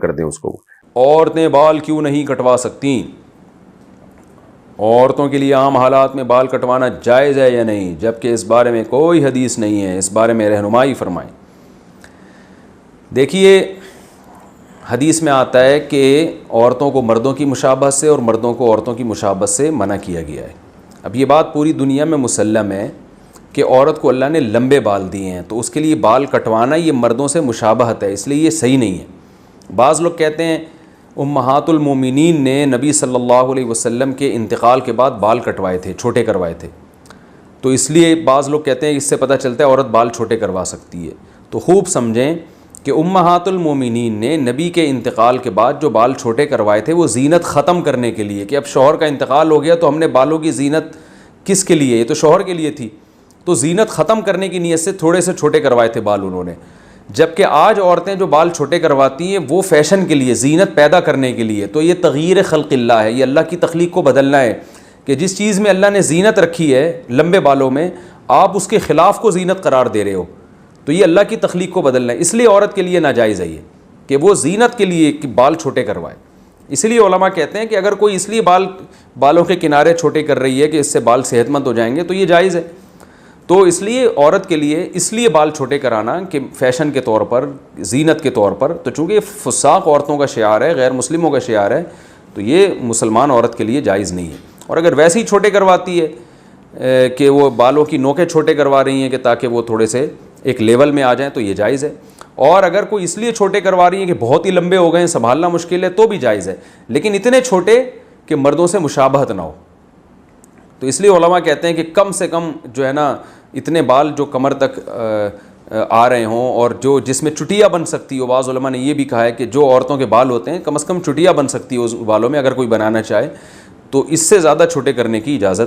کر دیں اس کو. عورتیں بال کیوں نہیں کٹوا سکتی؟ عورتوں کے لیے عام حالات میں بال کٹوانا جائز ہے یا نہیں، جبکہ اس بارے میں کوئی حدیث نہیں ہے، اس بارے میں رہنمائی فرمائیں. دیکھیے حدیث میں آتا ہے کہ عورتوں کو مردوں کی مشابہت سے اور مردوں کو عورتوں کی مشابہت سے منع کیا گیا ہے. اب یہ بات پوری دنیا میں مسلم ہے کہ عورت کو اللہ نے لمبے بال دیے ہیں، تو اس کے لیے بال کٹوانا یہ مردوں سے مشابہت ہے، اس لیے یہ صحیح نہیں ہے. بعض لوگ کہتے ہیں امہات المومنین نے نبی صلی اللہ علیہ وسلم کے انتقال کے بعد بال کٹوائے تھے، چھوٹے کروائے تھے، تو اس لیے بعض لوگ کہتے ہیں اس سے پتہ چلتا ہے عورت بال چھوٹے کروا سکتی ہے. تو خوب سمجھیں کہ امہات المومنین نے نبی کے انتقال کے بعد جو بال چھوٹے کروائے تھے وہ زینت ختم کرنے کے لیے، کہ اب شوہر کا انتقال ہو گیا تو ہم نے بالوں کی زینت کس کے لیے، یہ تو شوہر کے لیے تھی، تو زینت ختم کرنے کی نیت سے تھوڑے سے چھوٹے کروائے تھے بال انہوں نے. جبکہ آج عورتیں جو بال چھوٹے کرواتی ہیں وہ فیشن کے لیے، زینت پیدا کرنے کے لیے. تو یہ تغییر خلق اللہ ہے، یہ اللہ کی تخلیق کو بدلنا ہے کہ جس چیز میں اللہ نے زینت رکھی ہے لمبے بالوں میں، آپ اس کے خلاف کو زینت قرار دے رہے ہو، تو یہ اللہ کی تخلیق کو بدلنا ہے. اس لیے عورت کے لیے ناجائز ہے یہ کہ وہ زینت کے لیے کہ بال چھوٹے کروائے. اس لیے علماء کہتے ہیں کہ اگر کوئی اس لیے بالوں کے کنارے چھوٹے کر رہی ہے کہ اس سے بال صحت مند ہو جائیں گے تو یہ جائز ہے. تو اس لیے عورت کے لیے اس لیے بال چھوٹے کرانا کہ فیشن کے طور پر، زینت کے طور پر، تو چونکہ فساق عورتوں کا شعار ہے، غیر مسلموں کا شعار ہے، تو یہ مسلمان عورت کے لیے جائز نہیں ہے. اور اگر ویسے ہی چھوٹے کرواتی ہے کہ وہ بالوں کی نوکیں چھوٹے کروا رہی ہیں کہ تاکہ وہ تھوڑے سے ایک لیول میں آ جائیں تو یہ جائز ہے. اور اگر کوئی اس لیے چھوٹے کروا رہی ہیں کہ بہت ہی لمبے ہو گئے ہیں، سنبھالنا مشکل ہے، تو بھی جائز ہے، لیکن اتنے چھوٹے کہ مردوں سے مشابہت نہ ہو. تو اس لیے علماء کہتے ہیں کہ کم سے کم جو ہے نا اتنے بال جو کمر تک آ رہے ہوں اور جو جس میں چٹیا بن سکتی ہو. بعض علماء نے یہ بھی کہا ہے کہ جو عورتوں کے بال ہوتے ہیں کم از کم چٹیا بن سکتی ہو اس بالوں میں، اگر کوئی بنانا چاہے تو اس سے زیادہ چھوٹے کرنے کی اجازت